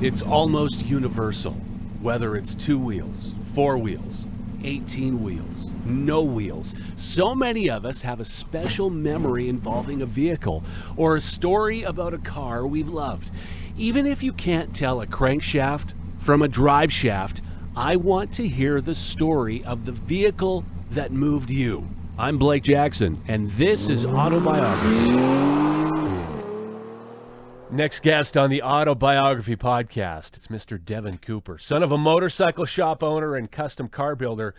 It's almost universal, whether it's 2 wheels, 4 wheels, 18 wheels, no wheels. So many of us have a special memory involving a vehicle or a story about a car we've loved. Even if you can't tell a crankshaft from a drive shaft, I want to hear the story of the vehicle that moved you. I'm Blake Jackson, and this is Auto-Biography. Next guest on the Auto-Biography podcast, it's Mr. Devin Cooper, son of a motorcycle shop owner and custom car builder.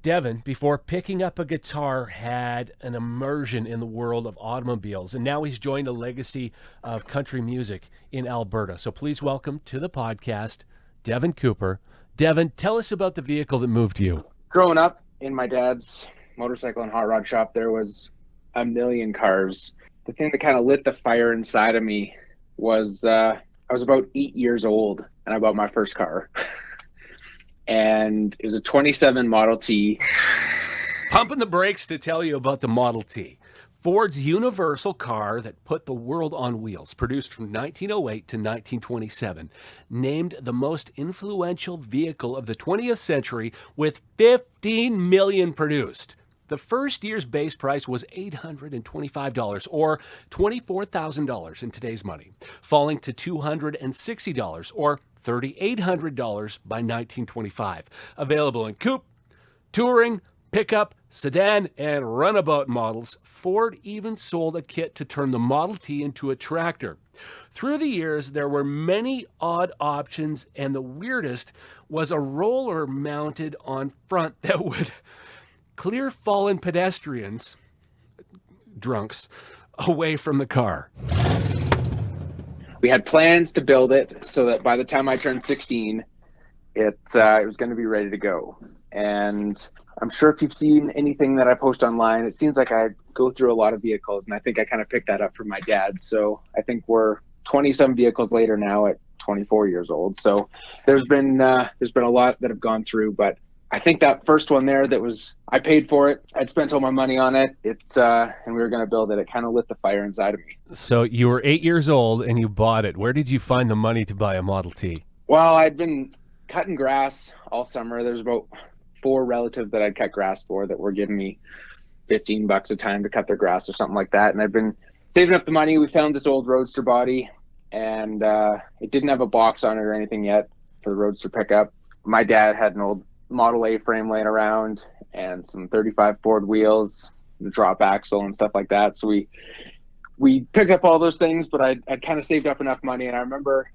Devin, before picking up a guitar, had an immersion in the world of automobiles, and now he's joined a legacy of country music in Alberta. So please welcome to the podcast, Devin Cooper. Devin, tell us about the vehicle that moved you. Growing up in my dad's motorcycle and hot rod shop, there was a million cars. The thing that kind of lit the fire inside of me was I was about 8 years old and I bought my first car. And it was a 27 Model T. Pumping the brakes to tell you about the Model T. Ford's universal car that put the world on wheels, produced from 1908 to 1927, named the most influential vehicle of the 20th century with 15 million produced. The first year's base price was $825, or $24,000 in today's money, falling to $260, or $3,800 by 1925. Available in coupe, touring, pickup, sedan, and runabout models. Ford even sold a kit to turn the Model T into a tractor. Through the years, there were many odd options, and the weirdest was a roller mounted on front that would clear fallen pedestrians, drunks, away from the car. We had plans to build it so that by the time I turned 16, it was going to be ready to go. And I'm sure if you've seen anything that I post online, it seems like I go through a lot of vehicles, and I think I kind of picked that up from my dad. So I think we're 20-some vehicles later now at 24 years old. So there's been a lot that have gone through, but I think that first one there I paid for it. I'd spent all my money on it. And we were going to build it. It kind of lit the fire inside of me. So you were 8 years old and you bought it. Where did you find the money to buy a Model T? Well, I'd been cutting grass all summer. There's about 4 relatives that I'd cut grass for that were giving me $15 a time to cut their grass or something like that. And I'd been saving up the money. We found this old Roadster body, and it didn't have a box on it or anything yet for the Roadster pickup. My dad had an old Model A frame laying around and some 35 Ford wheels, the drop axle and stuff like that. So we picked up all those things, but I'd kind of saved up enough money. And I remember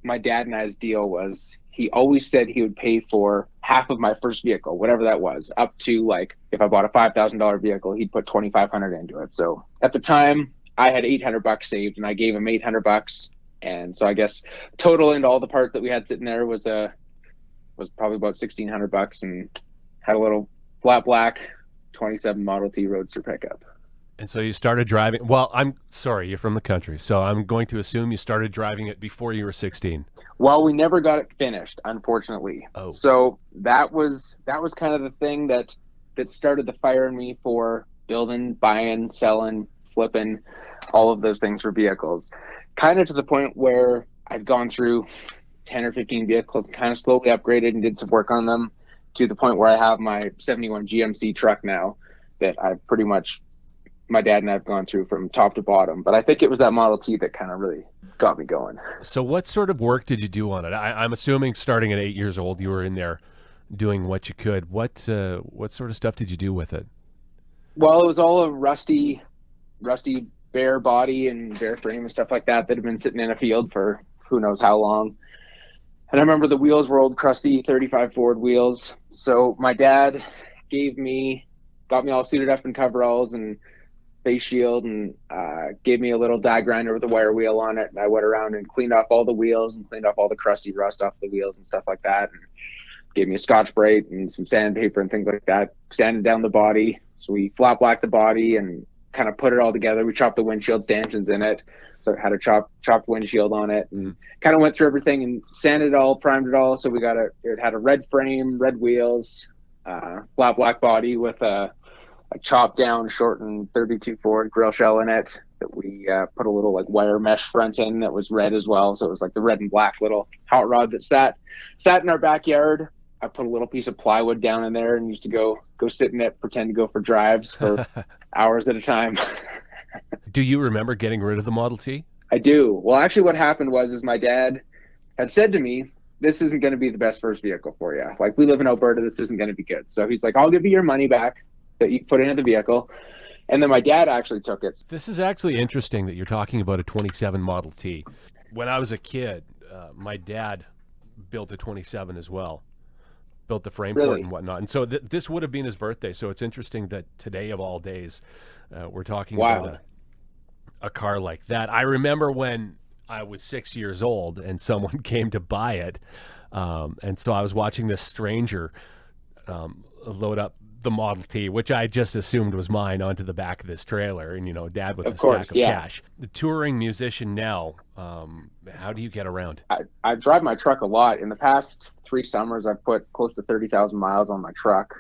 my dad and I's deal was he always said he would pay for half of my first vehicle, whatever that was, up to, like, if I bought a $5,000 vehicle, he'd put $2,500 into it. So at the time I had $800 saved, and I gave him $800. And so I guess total into all the parts that we had sitting there was probably about $1,600, and had a little flat black 27 Model T Roadster pickup. And so you started driving. Well, I'm sorry, you're from the country, so I'm going to assume you started driving it before you were 16. Well, we never got it finished, unfortunately. Oh. So that was kind of the thing that started the fire in me for building, buying, selling, flipping, all of those things for vehicles. Kind of to the point where I've gone through 10 or 15 vehicles, kind of slowly upgraded and did some work on them, to the point where I have my 71 GMC truck now that I've pretty much, my dad and I have gone through from top to bottom. But I think it was that Model T that kind of really got me going. So what sort of work did you do on it? I'm assuming starting at 8 years old, you were in there doing what you could. What sort of stuff did you do with it? Well, it was all a rusty bare body and bare frame and stuff like that had been sitting in a field for who knows how long. And I remember the wheels were old, crusty 35 Ford wheels. So my dad got me all suited up in coveralls and face shield, and gave me a little die grinder with a wire wheel on it. And I went around and cleaned off all the wheels and cleaned off all the crusty rust off the wheels and stuff like that. And gave me a Scotch-Brite and some sandpaper and things like that. Sanded down the body. So we flat blacked the body and kind of put it all together. We chopped the windshield stanchions in it. So it had a chopped windshield on it, and kind of went through everything and sanded it all, primed it all. So it had a red frame, red wheels, flat black body with a chopped down, shortened 32 Ford grill shell in it. that we put a little like wire mesh front in that was red as well. So it was like the red and black little hot rod that sat in our backyard. I put a little piece of plywood down in there and used to go sit in it, pretend to go for drives for hours at a time. Do you remember getting rid of the Model T? I do. Well, actually what happened was my dad had said to me, this isn't going to be the best first vehicle for you. Like, we live in Alberta, this isn't going to be good. So he's like, I'll give you your money back that you put into the vehicle. And then my dad actually took it. This is actually interesting that you're talking about a 27 Model T. When I was a kid, my dad built a 27 as well. Built the frame for it and whatnot. And so this would have been his birthday. So it's interesting that today of all days, we're talking about a car like that. I remember when I was 6 years old and someone came to buy it. And so I was watching this stranger load up the Model T, which I just assumed was mine, onto the back of this trailer. And, Dad with a stack of cash. The touring musician now, how do you get around? I drive my truck a lot. In the past 3 summers, I've put close to 30,000 miles on my truck.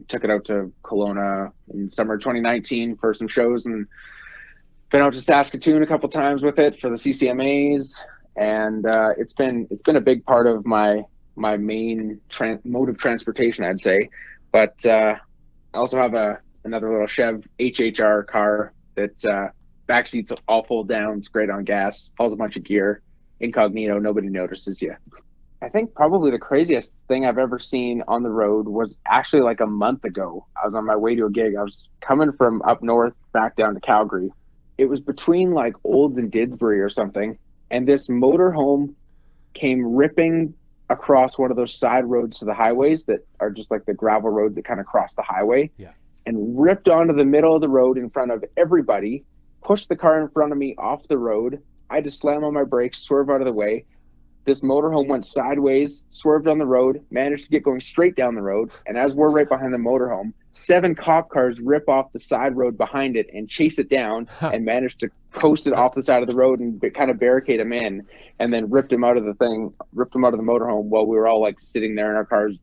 Took it out to Kelowna in summer 2019 for some shows, and been out to Saskatoon a couple times with it for the CCMAs. And it's been a big part of my main mode of transportation, I'd say. But I also have another little Chev HHR car that back seats all fold down. It's great on gas. Hauls a bunch of gear. Incognito. Nobody notices you. I think probably the craziest thing I've ever seen on the road was actually like a month ago. I was on my way to a gig. I was coming from up north back down to Calgary. It was between like Olds and Didsbury or something. And this motorhome came ripping across one of those side roads to the highways that are just like the gravel roads that kind of cross the highway, and ripped onto the middle of the road in front of everybody, pushed the car in front of me off the road. I had to slam on my brakes, swerve out of the way. This motorhome went sideways, swerved on the road, managed to get going straight down the road. And as we're right behind the motorhome, 7 cop cars rip off the side road behind it and chase it down and managed to coast it off the side of the road and kind of barricade him in, and then ripped him out of the motorhome while we were all like sitting there in our cars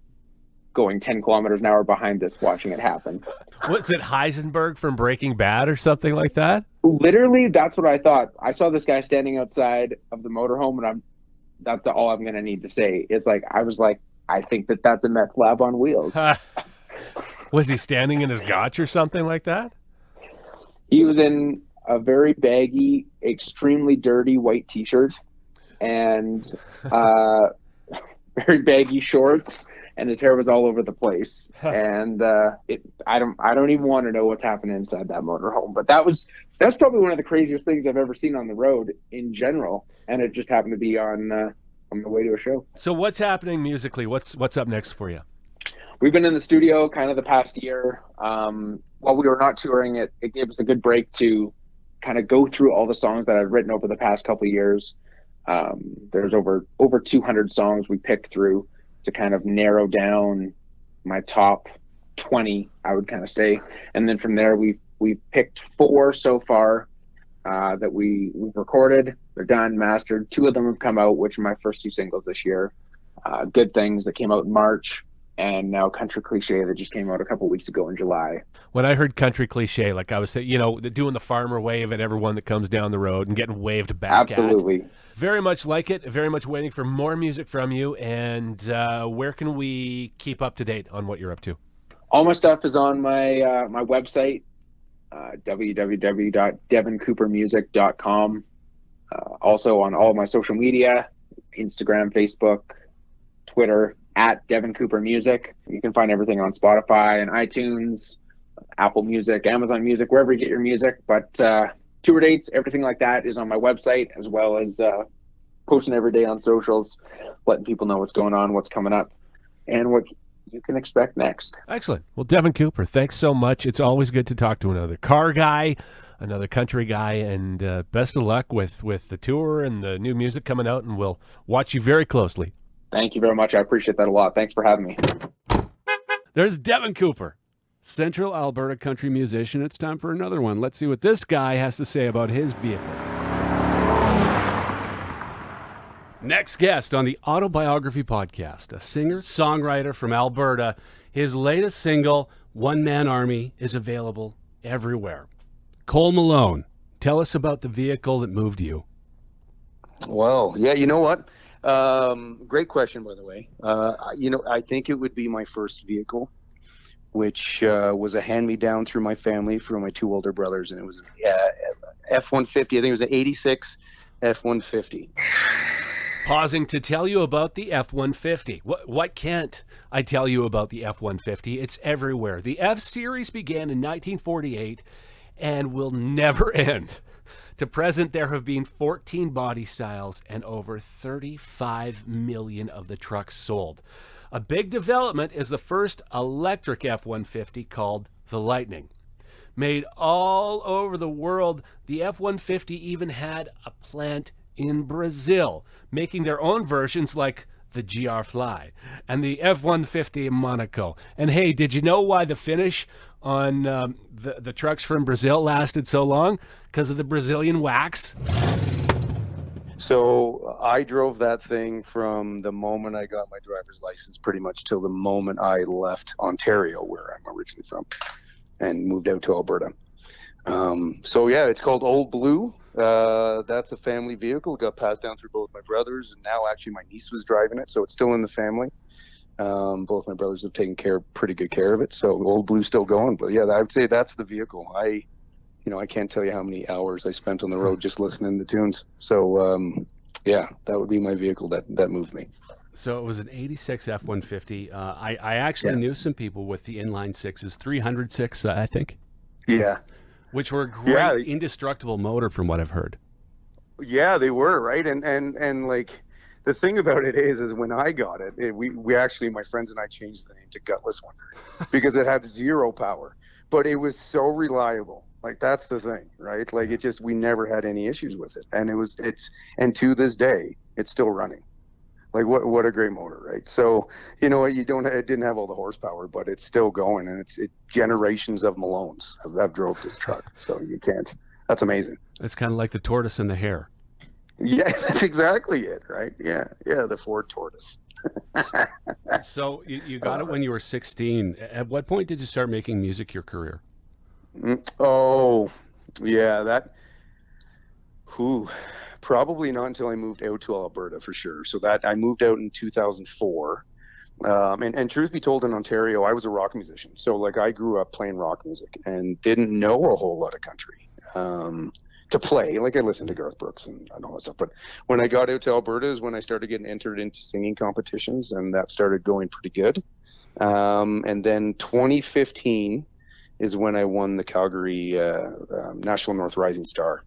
going 10 kilometers an hour behind us watching it happen. Was it Heisenberg from Breaking Bad or something like that? Literally, that's what I thought. I saw this guy standing outside of the motorhome, and that's all I'm going to need to say. Is like, I was like, I think that's a meth lab on wheels. Was he standing in his gotch or something like that? He was in a very baggy, extremely dirty white t-shirt and very baggy shorts, and his hair was all over the place. And I don't even want to know what's happening inside that motorhome. But that's probably one of the craziest things I've ever seen on the road in general. And it just happened to be on the way to a show. So what's happening musically? What's up next for you? We've been in the studio kind of the past year. While we were not touring, it gave us a good break to kind of go through all the songs that I've written over the past couple of years. There's over 200 songs we picked through to kind of narrow down my top 20, I would kind of say. And then from there, we've picked 4 so far that we've recorded. They're done, mastered. 2 of them have come out, which are my first 2 singles this year. Good Things that came out in March, and now Country Cliche that just came out a couple weeks ago in July. When I heard Country Cliche, like I was saying, doing the farmer wave at everyone that comes down the road and getting waved back Absolutely. At. Very much like it. Very much waiting for more music from you. And where can we keep up to date on what you're up to? All my stuff is on my my website, www.devincoopermusic.com. Also on all of my social media, Instagram, Facebook, Twitter, at Devin Cooper Music. You can find everything on Spotify and iTunes, Apple Music, Amazon Music, wherever you get your music. But tour dates, everything like that is on my website, as well as posting every day on socials, letting people know what's going on, what's coming up, and what you can expect next. Excellent. Well, Devin Cooper, thanks so much. It's always good to talk to another car guy, another country guy, and best of luck with the tour and the new music coming out, and we'll watch you very closely. Thank you very much. I appreciate that a lot. Thanks for having me. There's Devin Cooper, Central Alberta country musician. It's time for another one. Let's see what this guy has to say about his vehicle. Next guest on the Auto-Biography podcast, a singer-songwriter from Alberta. His latest single, One Man Army, is available everywhere. Cole Malone, Tell us about the vehicle that moved you. Well, yeah, you know what? Great question, by the way. I think it would be my first vehicle, which was a hand-me-down through my family from my two older brothers, and it was an F-150. I think it was an 86 F-150. Pausing to tell you about the F-150. What can't I tell you about the F-150? It's everywhere. The F-Series began in 1948 and will never end. To present, there have been 14 body styles and over 35 million of the trucks sold. A big development is the first electric F-150 called the Lightning. Made all over the world, the F-150 even had a plant in Brazil, making their own versions like the GR Fly and the F-150 in Monaco. And hey, did you know why the finish on the trucks from Brazil lasted so long? Because of the Brazilian wax. So I drove that thing from the moment I got my driver's license pretty much till the moment I left Ontario, where I'm originally from, and moved out to Alberta. So yeah, it's called Old Blue. That's a family vehicle. It got passed down through both my brothers, and now actually my niece was driving it, so it's still in the family. Both my brothers have taken pretty good care of it, so Old Blue's still going. But yeah, I would say that's the vehicle. I can't tell you how many hours I spent on the road just listening to tunes. So yeah, that would be my vehicle that moved me. So it was an 86 F-150. I actually knew some people with the inline sixes, 306, I think. Yeah. Which were a great, indestructible motor from what I've heard. Yeah, they were, right? And like, the thing about it is when I got it, we actually, my friends and I changed the name to Gutless Wonder because it had zero power, but it was so reliable. Like, that's the thing, right? Like, we never had any issues with it. And and to this day, it's still running. Like, what a great motor, right? So, you know, it didn't have all the horsepower, but it's still going, and it's generations of Malones have drove this truck. So that's amazing. It's kind of like the tortoise and the hare. Yeah, that's exactly it, right? Yeah, the Ford Tortoise. So you got it when you were 16. At what point did you start making music your career? Oh, yeah, probably not until I moved out to Alberta for sure. So that I moved out in 2004. And truth be told, in Ontario, I was a rock musician. So like, I grew up playing rock music and didn't know a whole lot of country to play. Like, I listened to Garth Brooks and all that stuff. But when I got out to Alberta is when I started getting entered into singing competitions, and that started going pretty good. And then 2015 is when I won the Calgary National North Rising Star.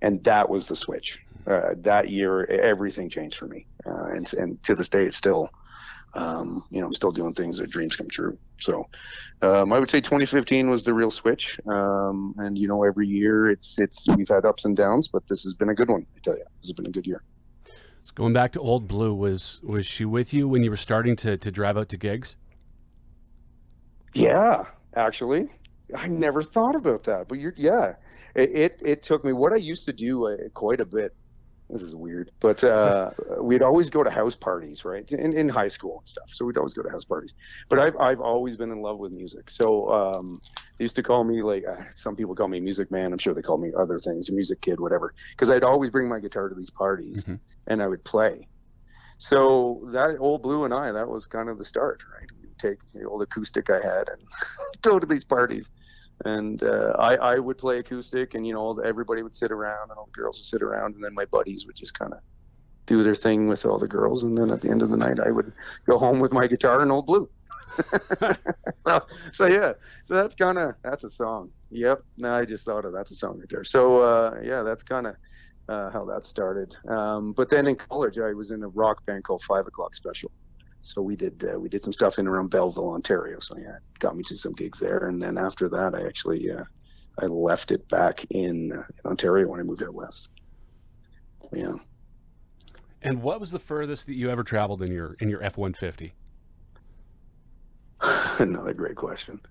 And that was the switch. That year, everything changed for me. And to this day, it's still, I'm still doing things that dreams come true. So I would say 2015 was the real switch. And, every year we've had ups and downs, but this has been a good one. I tell you, this has been a good year. So going back to Old Blue, was she with you when you were starting to drive out to gigs? Yeah, actually. I never thought about that, but it took me. What I used to do quite a bit. This is weird, but we'd always go to house parties, right? In high school and stuff. So we'd always go to house parties. But I've always been in love with music. So they used to call me, like, some people call me Music Man. I'm sure they call me other things, Music Kid, whatever. Because I'd always bring my guitar to these parties, and I would play. So that Old Blue and that was kind of the start, right? We'd take the old acoustic I had and go to these parties. And I would play acoustic, and everybody would sit around, and all the girls would sit around, and then my buddies would just kind of do their thing with all the girls, and then at the end of the night, I would go home with my guitar and Old Blue. so yeah, so that's a song. Yep, no, I just thought of that's a song right there. So yeah, that's kind of how that started. But then in college, I was in a rock band called 5 O'Clock Special. So we did some stuff in around Belleville, Ontario. So yeah, it got me to some gigs there. And then after that, I actually I left it back in Ontario when I moved out west. Yeah. And what was the furthest that you ever traveled in your F-150? Another great question.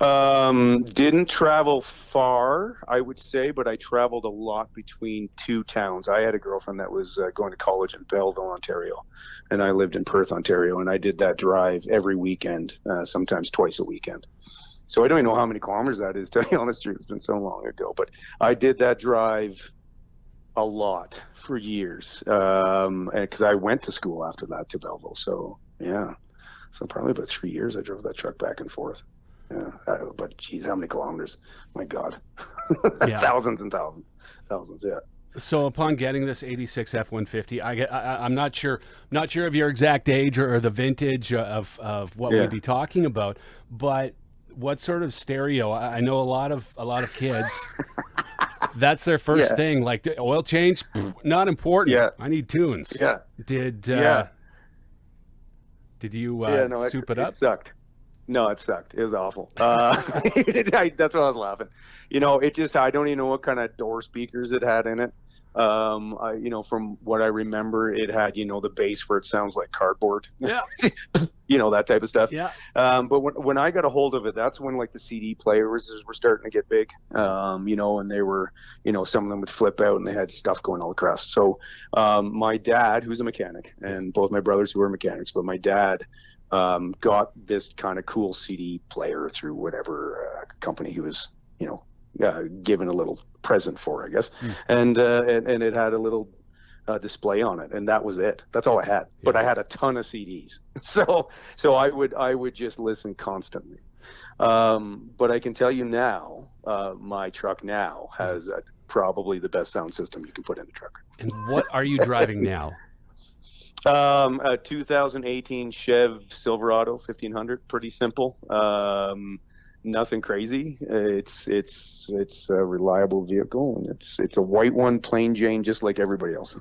Didn't travel far, I would say, but I traveled a lot between two towns. I had a girlfriend that was going to college in Belleville, Ontario, and I lived in Perth, Ontario, and I did that drive every weekend, sometimes twice a weekend. So I don't even know how many kilometers that is, to tell you honest truth. It's been so long ago. But I did that drive a lot for years, because I went to school after that to Belleville. So yeah, so probably about 3 years I drove that truck back and forth. Yeah, but geez, how many kilometers? My God, Yeah. thousands and thousands. Yeah. So upon getting this 86 F-150, I'm not sure of your exact age or the vintage of what we'd be talking about, but what sort of stereo? I know a lot of kids. That's their first thing. Like the oil change, not important. Yeah. I need tunes. Yeah. Did you soup it up? It sucked. No, it sucked. It was awful. That's what I was laughing. I don't even know what kind of door speakers it had in it. From what I remember, it had, the bass where it sounds like cardboard. Yeah. That type of stuff. Yeah. But when I got a hold of it, that's when like the CD players were starting to get big. And they were, some of them would flip out and they had stuff going all across. So, my dad, who's a mechanic, and both my brothers who were mechanics, but my dad, got this kind of cool CD player through whatever company he was, given a little present for, I guess. And it had a little display on it, and that was it. That's all I had. Yeah. But I had a ton of CDs, so I would just listen constantly. But I can tell you now, my truck now has probably the best sound system you can put in the truck. And what are you driving now? A 2018 Chev Silverado 1500. Pretty simple. Nothing crazy. It's a reliable vehicle, and it's a white one, plain Jane, just like everybody else.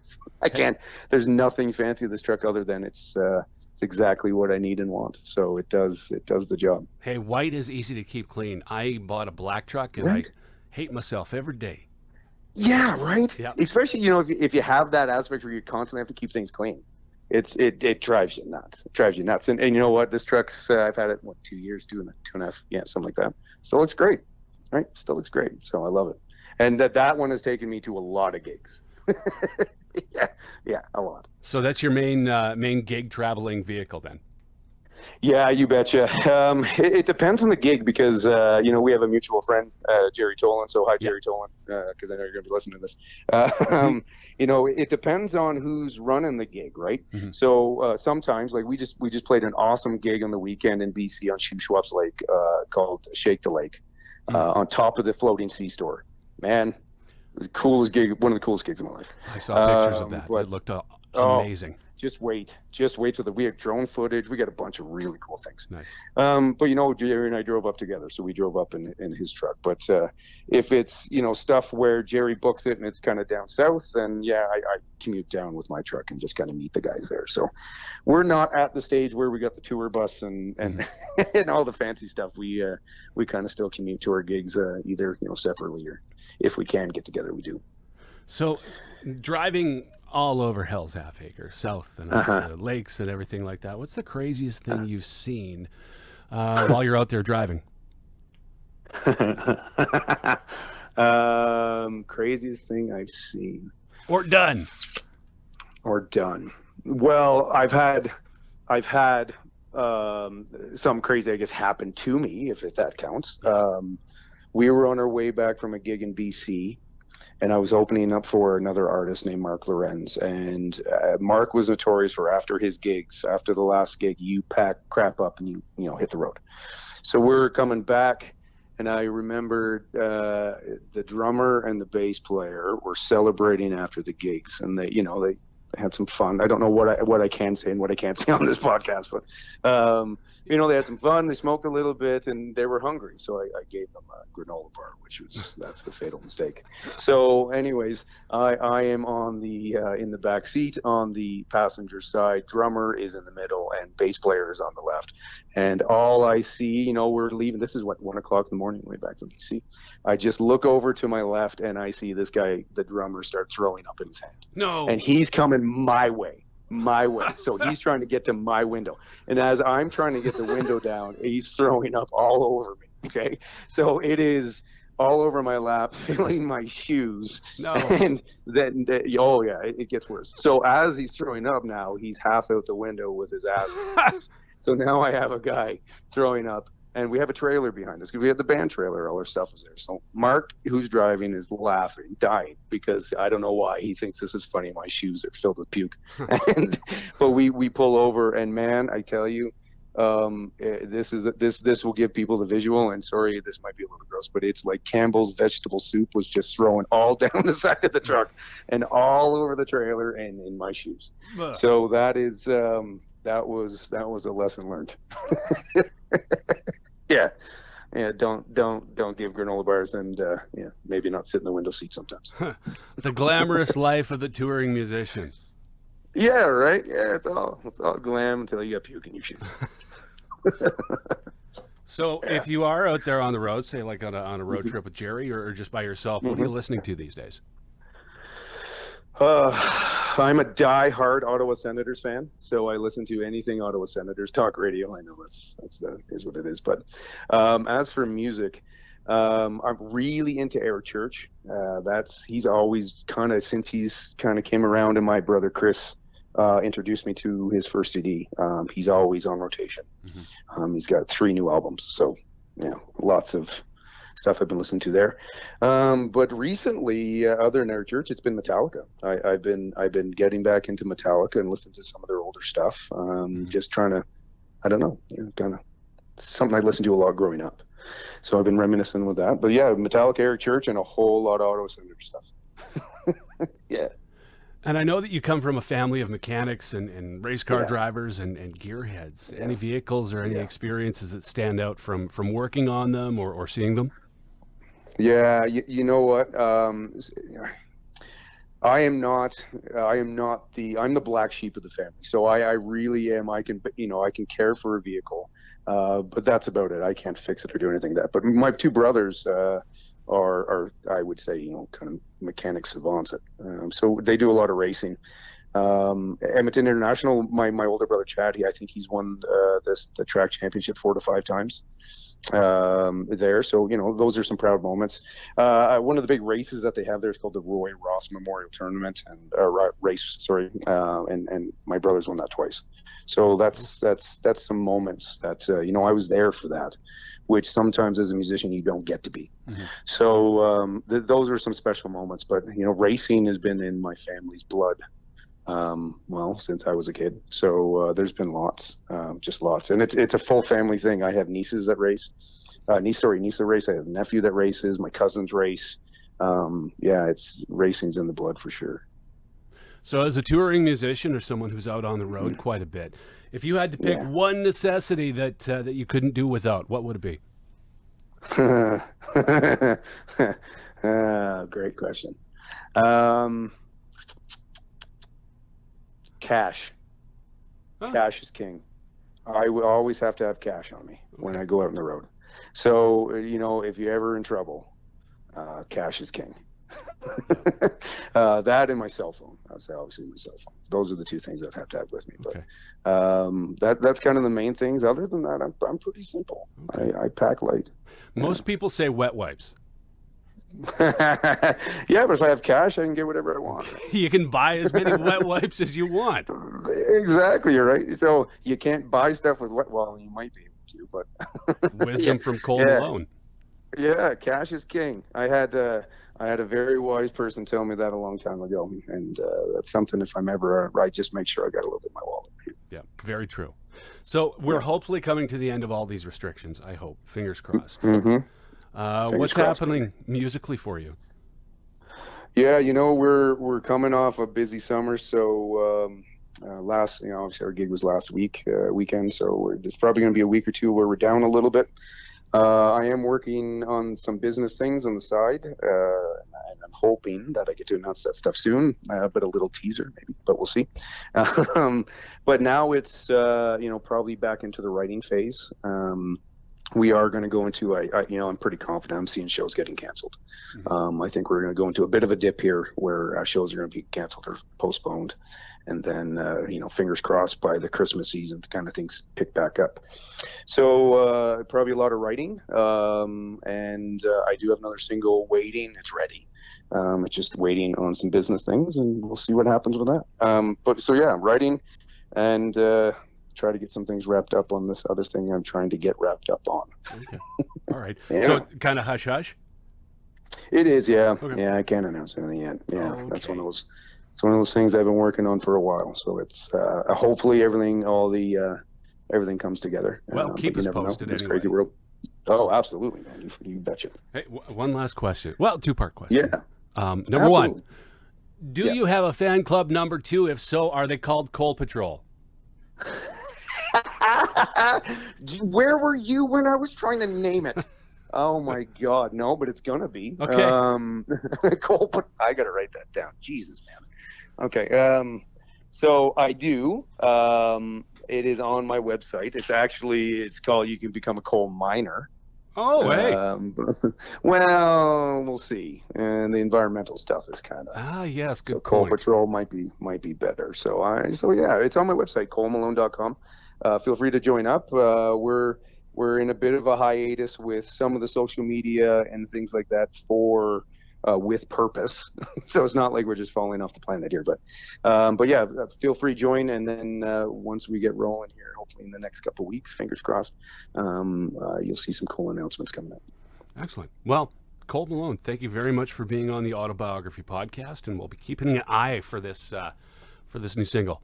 There's nothing fancy with this truck other than it's exactly what I need and want. So it does the job. Hey, white is easy to keep clean. I bought a black truck and I hate myself every day. Yeah, right. Yeah. Especially if you have that aspect where you constantly have to keep things clean. It drives you nuts. And you know what? This truck's I've had it 2 years, 2.5, something like that. Still looks great, right? Still looks great. So I love it. And that one has taken me to a lot of gigs. yeah, a lot. So that's your main gig traveling vehicle then? Yeah, you betcha. It depends on the gig because, we have a mutual friend, Jerry Tolan. So hi, Jerry Tolan, because I know you're going to be listening to this. It depends on who's running the gig, right? Mm-hmm. So sometimes, like we just played an awesome gig on the weekend in BC on Shuswaps Lake called Shake the Lake, on top of the floating sea store. Man, it was the coolest gig, one of the coolest gigs of my life. I saw pictures of that. It looked amazing. Just wait till we have drone footage. We got a bunch of really cool things. Nice. But Jerry and I drove up together, so we drove up in his truck. But if it's stuff where Jerry books it and it's kind of down south, then I commute down with my truck and just kind of meet the guys there. So we're not at the stage where we got the tour bus and and all the fancy stuff. We kind of still commute to our gigs either separately or if we can get together, we do. So driving all over Hell's Half Acre, south and out to lakes and everything like that. What's the craziest thing you've seen while you're out there driving? Craziest thing I've seen. Or done. Well, I've had some crazy, I guess, happen to me, if that counts. We were on our way back from a gig in BC. And I was opening up for another artist named Mark Lorenz. And Mark was notorious for after the last gig, you pack crap up and you hit the road. So we're coming back, and I remember the drummer and the bass player were celebrating after the gigs, and they had some fun. I don't know what I can say and what I can't say on this podcast, but they had some fun. They smoked a little bit, and they were hungry, so I gave them a granola bar, that's the fatal mistake. So, anyways, I am on the in the back seat on the passenger side. Drummer is in the middle, and bass player is on the left. And all I see, we're leaving. This is 1 o'clock in the morning, way back from BC. I just look over to my left, and I see this guy, the drummer, start throwing up in his hand. No. And he's coming my way. So he's trying to get to my window. And as I'm trying to get the window down, he's throwing up all over me. Okay. So it is all over my lap, filling my shoes. No. And then, it gets worse. So as he's throwing up now, he's half out the window with his ass. So now I have a guy throwing up And we have a trailer behind us because we had the band trailer. All our stuff was there. So Mark, who's driving, is laughing, dying, because I don't know why he thinks this is funny. My shoes are filled with puke. But we pull over, and man, I tell you, this will give people the visual. And sorry, this might be a little gross, but it's like Campbell's vegetable soup was just throwing all down the side of the truck and all over the trailer and in my shoes. So that is that was a lesson learned. Yeah, don't give granola bars, and maybe not sit in the window seat sometimes. The glamorous life of the touring musician. Yeah, right. Yeah, it's all glam until you got puke in your shoes. So if you are out there on the road, say like on a road trip with Jerry or just by yourself, what are you listening to these days? I'm a die-hard Ottawa Senators fan, so I listen to anything Ottawa Senators. Talk radio, I know that's is what it is. But as for music, I'm really into Eric Church. He's always since he's came around, and my brother Chris introduced me to his first CD. He's always on rotation. He's got 3 new albums, so lots of stuff I've been listening to there. But recently, other than Eric Church, it's been Metallica. I've been getting back into Metallica and listening to some of their older stuff. Just trying to, I don't know, kind of something I listened to a lot growing up. So I've been reminiscing with that. But yeah, Metallica, Eric Church, and a whole lot of Auto Senator stuff. Yeah. And I know that you come from a family of mechanics and race car drivers and gearheads. Any vehicles or any experiences that stand out from working on them or seeing them? Yeah, you know what? I'm the black sheep of the family. So I really am. I can care for a vehicle, but that's about it. I can't fix it or do anything like that. But my 2 brothers are I would say, kind of mechanic savants. So they do a lot of racing. Edmonton International, my older brother Chad, I think he's won the track championship 4 to 5 times there. So, those are some proud moments. One of the big races that they have there is called the Roy Ross Memorial Tournament and and my brother's won that twice. So that's some moments that, I was there for that, which sometimes as a musician you don't get to be. So those are some special moments. But racing has been in my family's blood since I was a kid. So there's been lots, just lots, and it's a full family thing. I have nieces that race, niece that race. I have a nephew that races. My cousins race. It's racing's in the blood for sure. So as a touring musician or someone who's out on the road quite a bit, if you had to pick one necessity that you couldn't do without, what would it be? Great question. Cash. Cash is king. I will always have to have cash on me when I go out on the road. So, if you're ever in trouble, cash is king. That and my cell phone. I would say obviously my cell phone. Those are the 2 things I'd have to have with me. But that's kind of the main things. Other than that, I'm pretty simple. Okay. I pack light. Most people say wet wipes. Yeah, but if I have cash, I can get whatever I want. You can buy as many wet wipes as you want. Exactly, you're right. So you can't buy stuff with wet. Well, you might be able to, but wisdom from Cole Malone. Yeah, cash is king. I had a very wise person tell me that a long time ago, and that's something. If I'm ever right, just make sure I got a little bit in my wallet. Yeah, very true. So we're hopefully coming to the end of all these restrictions. I hope. Fingers crossed. What's happening musically for you? Yeah, we're coming off a busy summer, so obviously our gig was last weekend, so it's probably going to be a week or 2 where we're down a little bit. I am working on some business things on the side, and I'm hoping that I get to announce that stuff soon, but a little teaser maybe, but we'll see. But now it's, probably back into the writing phase. We are going to go into, I'm pretty confident I'm seeing shows getting canceled. I think we're going to go into a bit of a dip here where shows are going to be canceled or postponed. And then, fingers crossed by the Christmas season, kind of things pick back up. So probably a lot of writing. And I do have another single waiting. It's ready. It's just waiting on some business things, and we'll see what happens with that. But so, yeah, writing and try to get some things wrapped up on this other thing I'm trying to get wrapped up on. Okay. All right. Yeah. So kind of hush hush. It is, yeah. Okay. Yeah, I can't announce anything yet. Yeah, Okay. that's one of those. It's one of those things I've been working on for a while. So it's hopefully everything comes together. Well, keep but us you never know posted in this anyway. crazy world. Oh, absolutely, man. You betcha. Hey, one last question. Well, two-part question. Yeah. Number one, Absolutely. do you have a fan club? Number two, if so, are they called Coal Patrol? Where were you when I was trying to name it? Oh my God, no, but it's gonna be. Okay. Cole, I gotta write that down. Jesus, man. Okay. So I do. It is on my website. It's called You Can Become a Coal Miner. Oh, hey. Well, we'll see. And the environmental stuff is kind of. Yes, good So Coal point. Patrol might be better. So yeah, it's on my website, coalmalone.com. Feel free to join up. We're in a bit of a hiatus with some of the social media and things like that with purpose. So it's not like we're just falling off the planet here, but yeah, feel free to join. And then once we get rolling here, hopefully in the next couple of weeks, fingers crossed, you'll see some cool announcements coming up. Excellent. Well, Colt Malone, thank you very much for being on the Auto-Biography podcast, and we'll be keeping an eye for this new single.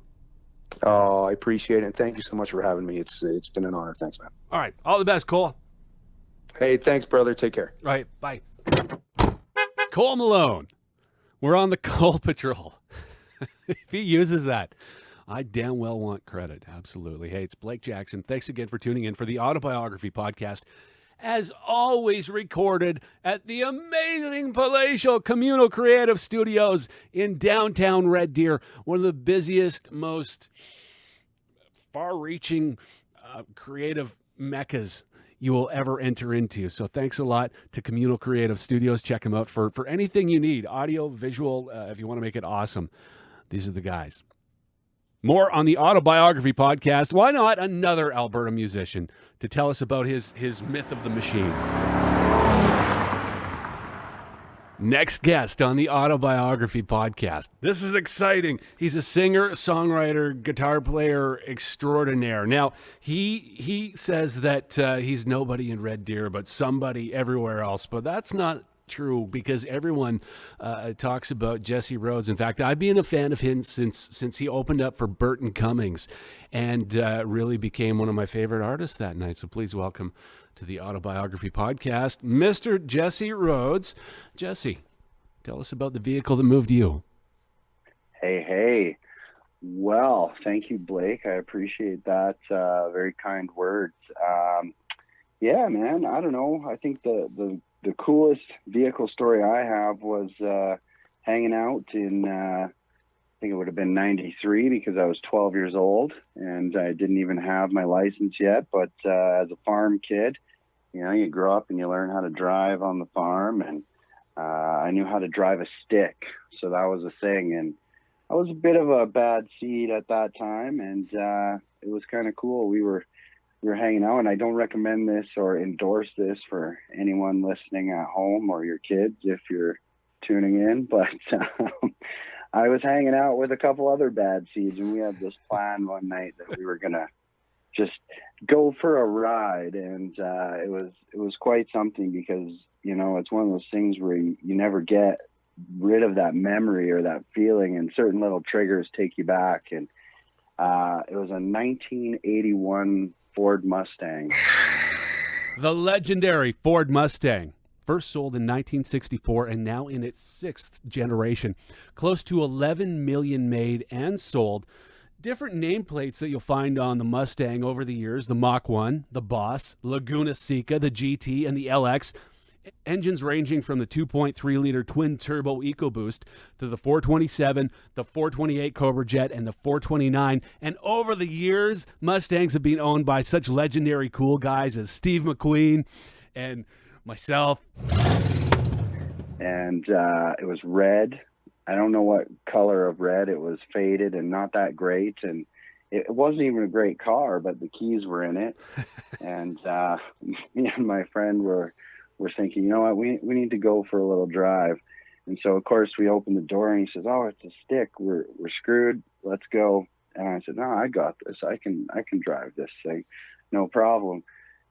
Oh, I appreciate it. And thank you so much for having me. It's been an honor. Thanks, man. All right. All the best, Cole. Hey, thanks, brother. Take care. All right. Bye. Cole Malone. We're on the Coal Patrol. If he uses that, I damn well want credit. Absolutely. Hey, it's Blake Jackson. Thanks again for tuning in for the Auto-Biography podcast. As always, recorded at the amazing palatial Communal Creative Studios in downtown Red Deer, one of the busiest, most far-reaching creative meccas you will ever enter into. So thanks a lot to Communal Creative Studios. Check them out for anything you need, audio, visual, if you want to make it awesome. These are the guys. More on the Auto-Biography podcast. Why not another Alberta musician to tell us about his myth of the machine? Next guest on the Auto-Biography podcast. This is exciting. He's a singer, songwriter, guitar player extraordinaire. Now, he says that he's nobody in Red Deer, but somebody everywhere else. But that's not true, because everyone talks about Jesse Rhodes. In fact, I've been a fan of him since he opened up for Burton Cummings, and really became one of my favorite artists that night. So please welcome to the Auto-Biography podcast, Mr. Jesse Rhodes. Jesse, tell us about the vehicle that moved you. Hey. Well, thank you, Blake. I appreciate that. Very kind words. Yeah, man, I don't know. I think the coolest vehicle story I have was hanging out in, I think it would have been 93, because I was 12 years old and I didn't even have my license yet. But as a farm kid, you grow up and you learn how to drive on the farm, and I knew how to drive a stick. So that was a thing. And I was a bit of a bad seed at that time, and it was kind of cool. We were hanging out, and I don't recommend this or endorse this for anyone listening at home or your kids if you're tuning in, but I was hanging out with a couple other bad seeds, and we had this plan one night that we were gonna just go for a ride, and it was quite something, because it's one of those things where you never get rid of that memory or that feeling, and certain little triggers take you back. And it was a 1981 Ford Mustang. The legendary Ford Mustang, first sold in 1964 and now in its sixth generation. Close to 11 million made and sold. Different nameplates that you'll find on the Mustang over the years: the Mach 1, the Boss, Laguna Seca, the GT, and the LX. Engines ranging from the 2.3-liter twin-turbo EcoBoost to the 427, the 428 Cobra Jet, and the 429. And over the years, Mustangs have been owned by such legendary cool guys as Steve McQueen and myself. And it was red. I don't know what color of red. It was faded and not that great. And it wasn't even a great car, but the keys were in it. And me and my friend were thinking, you know what, we need to go for a little drive. And so, of course, we opened the door, and he says, "Oh, it's a stick. We're screwed. Let's go." And I said, no, I got this. I can drive this thing, no problem.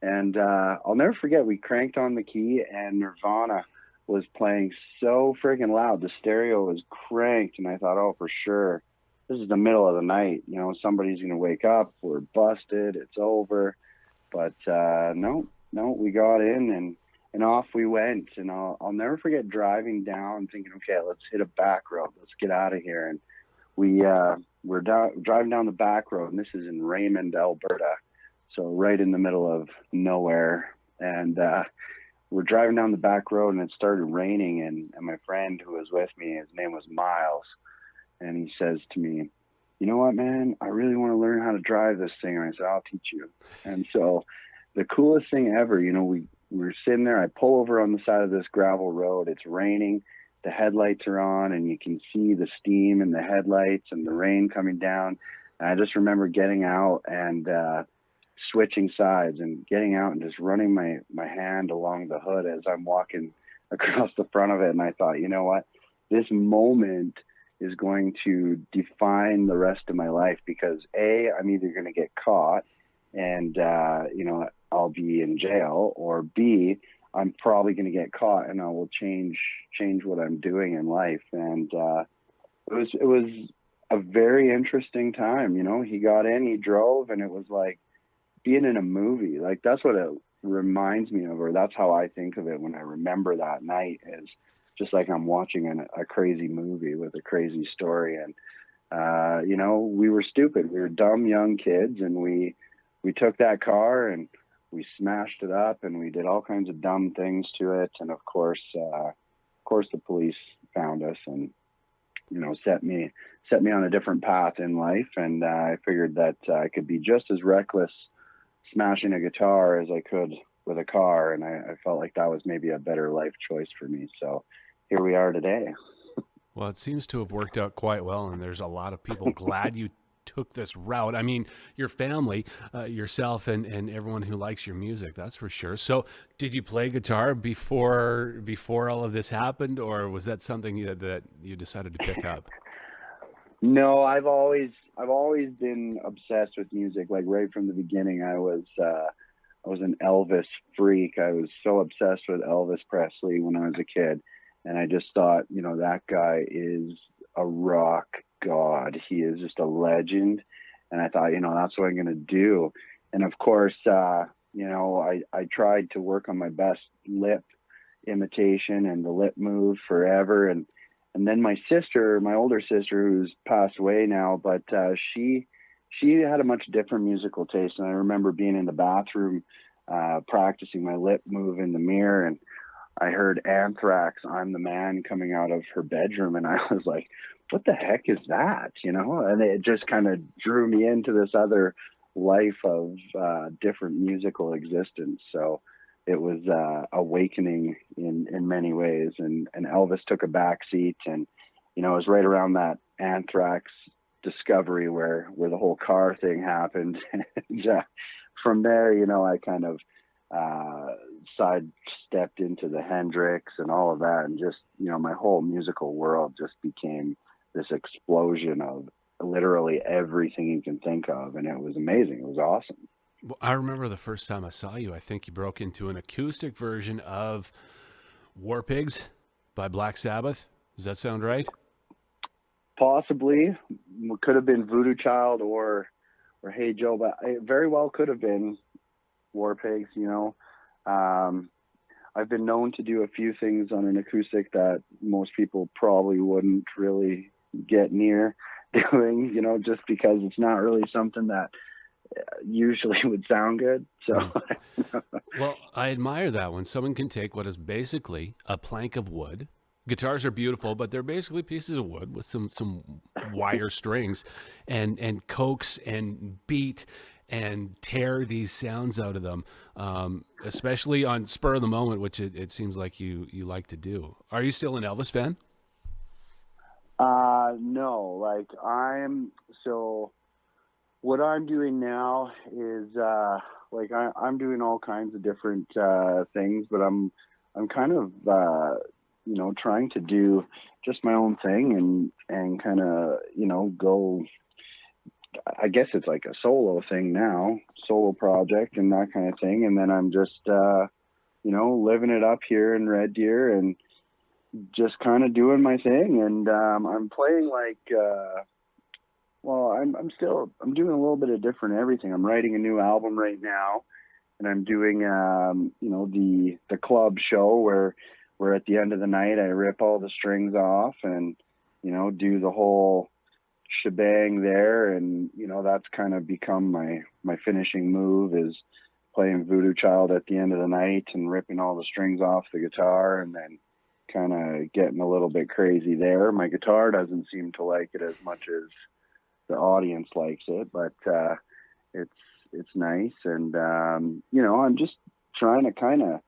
And I'll never forget, we cranked on the key and Nirvana was playing so friggin' loud. The stereo was cranked, and I thought, oh, for sure, this is the middle of the night. You know, somebody's going to wake up. We're busted. It's over. But no, we got in and off we went. And I'll never forget driving down thinking, okay, let's hit a back road. Let's get out of here. And we're driving down the back road, and this is in Raymond, Alberta. So right in the middle of nowhere. And we're driving down the back road, and it started raining. And my friend who was with me, his name was Miles. And he says to me, you know what, man, I really want to learn how to drive this thing. And I said, I'll teach you. And so the coolest thing ever, you know, we're sitting there. I pull over on the side of this gravel road. It's raining. The headlights are on, and you can see the steam in the headlights and the rain coming down. And I just remember getting out and switching sides and getting out and just running my hand along the hood as I'm walking across the front of it. And I thought, you know what, this moment is going to define the rest of my life, because A, I'm either going to get caught and, you know, I'll be in jail, or B, I'm probably going to get caught and I will change what I'm doing in life. And it was a very interesting time. You know, he got in, he drove, and it was like being in a movie. Like, that's what it reminds me of, or that's how I think of it when I remember that night, is just like I'm watching a crazy movie with a crazy story. And you know, we were stupid. We were dumb young kids, and we took that car and we smashed it up, and we did all kinds of dumb things to it. And of course the police found us and, you know, set me on a different path in life. And I figured that I could be just as reckless smashing a guitar as I could with a car. And I felt like that was maybe a better life choice for me. So here we are today. Well, it seems to have worked out quite well, and there's a lot of people glad you took this route. I mean, your family, yourself, and everyone who likes your music, that's for sure. So did you play guitar before all of this happened, or was that something that you decided to pick up? No, I've always been obsessed with music. Like, right from the beginning, I was an Elvis freak. I was so obsessed with Elvis Presley when I was a kid. And I just thought, you know, that guy is a rock god. He is just a legend. And I thought, you know, that's what I'm going to do. And of course, you know, I tried to work on my best lip imitation and the lip move forever. And then my older sister, who's passed away now, but she had a much different musical taste. And I remember being in the bathroom practicing my lip move in the mirror, and I heard Anthrax, I'm the Man, coming out of her bedroom. And I was like, what the heck is that? You know, and it just kind of drew me into this other life of different musical existence. So it was awakening in many ways. And Elvis took a back seat. And, you know, it was right around that Anthrax discovery where the whole car thing happened. And from there, you know, I kind of sidestepped into the Hendrix and all of that, and just, you know, my whole musical world just became this explosion of literally everything you can think of, and it was amazing. It was awesome. Well, I remember the first time I saw you, I think you broke into an acoustic version of War Pigs by Black Sabbath. Does that sound right? Possibly. It could have been Voodoo Child or Hey Joe, but it very well could have been War Pigs. You know, I've been known to do a few things on an acoustic that most people probably wouldn't really get near doing, you know, just because it's not really something that usually would sound good. So, well, I admire that when someone can take what is basically a plank of wood. Guitars are beautiful, but they're basically pieces of wood with some wire strings, and coax and beat and tear these sounds out of them, especially on spur of the moment, which it seems like you like to do. Are you still an Elvis fan? No, like what I'm doing now is like I'm doing all kinds of different things, but I'm kind of you know, trying to do just my own thing and kind of, you know, go I guess it's like a solo thing now, solo project and that kind of thing. And then I'm just, living it up here in Red Deer and just kind of doing my thing. And I'm playing I'm doing a little bit of different everything. I'm writing a new album right now, and I'm doing, the club show where at the end of the night I rip all the strings off and, do the whole shebang there. And, that's kind of become my finishing move, is playing Voodoo Child at the end of the night and ripping all the strings off the guitar and then kind of getting a little bit crazy there. My guitar doesn't seem to like it as much as the audience likes it, but it's nice. And, I'm just trying to kind of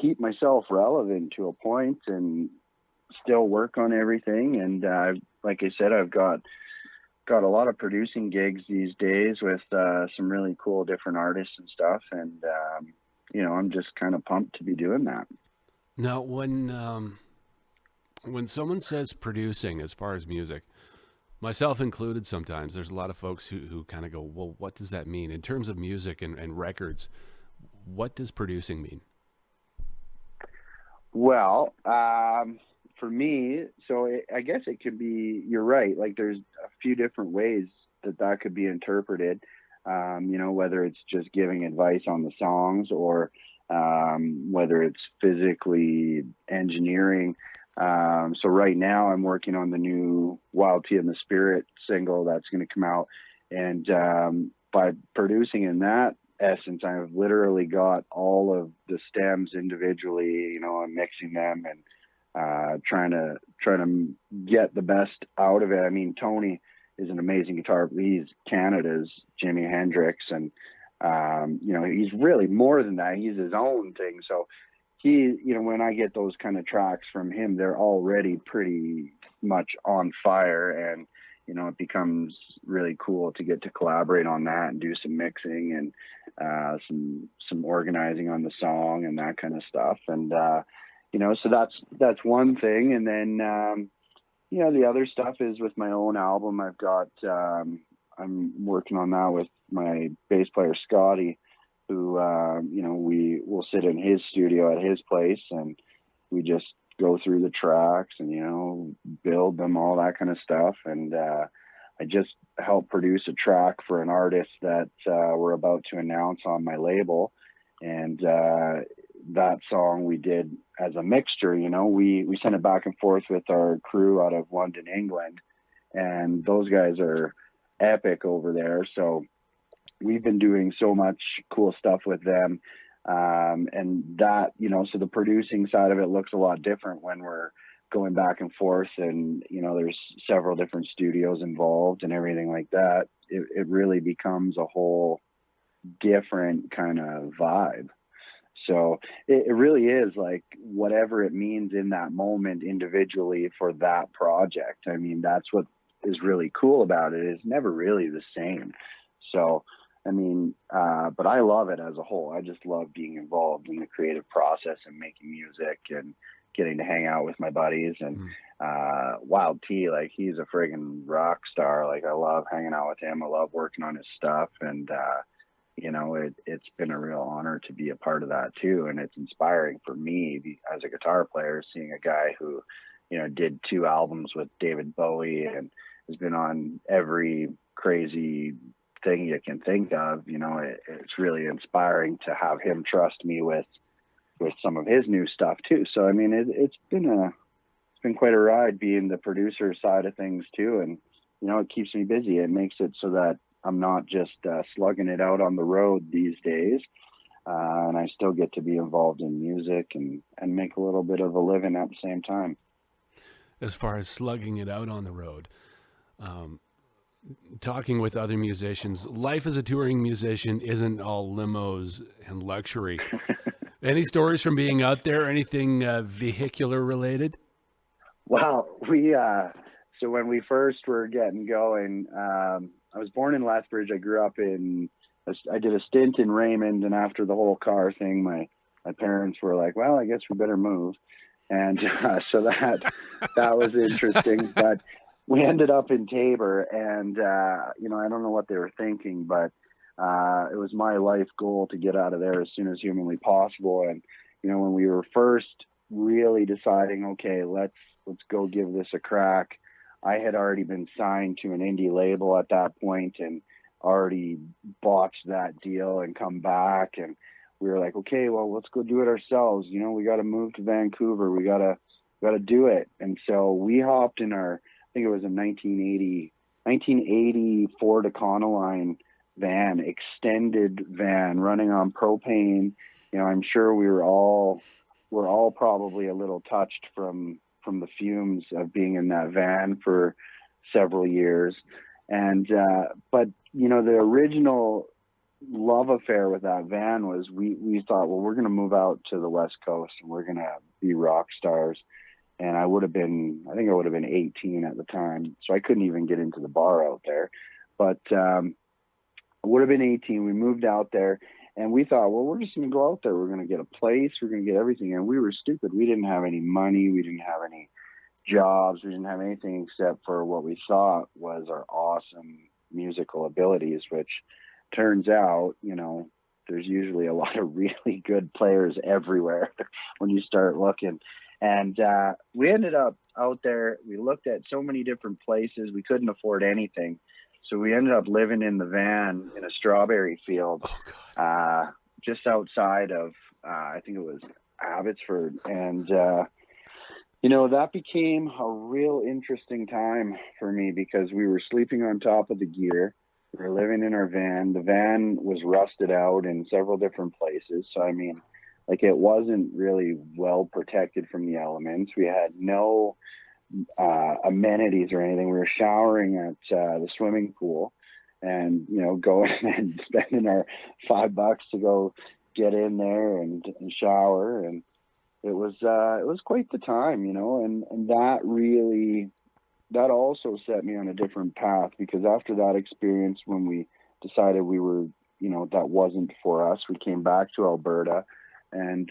keep myself relevant to a point and still work on everything. And like I said, I've got a lot of producing gigs these days with some really cool different artists and stuff. And, I'm just kind of pumped to be doing that. Now, when someone says producing as far as music, myself included, sometimes there's a lot of folks who kind of go, well, what does that mean? In terms of music and records, what does producing mean? Well, for me, I guess it could be, you're right. Like there's a few different ways that could be interpreted, whether it's just giving advice on the songs or whether it's physically engineering. So right now I'm working on the new Wild Tea in the Spirit single that's going to come out. And by producing in that essence, I've literally got all of the stems individually, I'm mixing them and trying to get the best out of it. I mean, Tony is an amazing guitar. He's Canada's Jimi Hendrix. And, he's really more than that. He's his own thing. So he, when I get those kind of tracks from him, they're already pretty much on fire. And, it becomes really cool to get to collaborate on that and do some mixing and some organizing on the song and that kind of stuff. And, so that's one thing. And then, the other stuff is with my own album. I've got, I'm working on that with my bass player, Scotty, who, we will sit in his studio at his place and we just go through the tracks and, build them, all that kind of stuff. And, I just helped produce a track for an artist that, we're about to announce on my label. And, that song we did as a mixture, we sent it back and forth with our crew out of London, England, and those guys are epic over there. So we've been doing so much cool stuff with them. And that, so the producing side of it looks a lot different when we're going back and forth and, there's several different studios involved and everything like that. It really becomes a whole different kind of vibe. So it really is like whatever it means in that moment individually for that project. I mean, that's what is really cool about it. It's never really the same. So, I mean, but I love it as a whole. I just love being involved in the creative process and making music and getting to hang out with my buddies. And Wild T, like he's a friggin' rock star. Like I love hanging out with him. I love working on his stuff. And, it's been a real honor to be a part of that too. And it's inspiring for me as a guitar player, seeing a guy who, did 2 albums with David Bowie and has been on every crazy thing you can think of. It's really inspiring to have him trust me with some of his new stuff too. So, I mean, it's been quite a ride being the producer side of things too. And, it keeps me busy. It makes it so that I'm not just slugging it out on the road these days. And I still get to be involved in music and make a little bit of a living at the same time. As far as slugging it out on the road, talking with other musicians, life as a touring musician isn't all limos and luxury. Any stories from being out there? Anything vehicular related? Well, so when we first were getting going, I was born in Lethbridge. I grew up I did a stint in Raymond, and after the whole car thing, my parents were like, well, I guess we better move. And so that was interesting. But we ended up in Tabor, and I don't know what they were thinking, but it was my life goal to get out of there as soon as humanly possible. And when we were first really deciding, okay, let's go give this a crack, I had already been signed to an indie label at that point and already botched that deal and come back. And we were like, okay, well, let's go do it ourselves. We got to move to Vancouver. We got to do it. And so we hopped in our, I think it was a 1980 Ford Econoline van, extended van, running on propane. I'm sure we're all probably a little touched from the fumes of being in that van for several years. And but the original love affair with that van was we thought, well, we're going to move out to the West Coast and we're going to be rock stars. And I think I would have been 18 at the time, so I couldn't even get into the bar out there. But I would have been 18. We moved out there, and we thought, well, we're just going to go out there. We're going to get a place. We're going to get everything. And we were stupid. We didn't have any money. We didn't have any jobs. We didn't have anything except for what we thought was our awesome musical abilities, which turns out, there's usually a lot of really good players everywhere when you start looking. And we ended up out there. We looked at so many different places. We couldn't afford anything. So we ended up living in the van in a strawberry field, just outside of, I think it was Abbotsford. And, that became a real interesting time for me because we were sleeping on top of the gear. We were living in our van. The van was rusted out in several different places. So, it wasn't really well protected from the elements. We had no amenities or anything. We were showering at the swimming pool and, going and spending our $5 to go get in there and shower. And it was quite the time, and that also set me on a different path, because after that experience, when we decided we were, that wasn't for us, we came back to Alberta. And,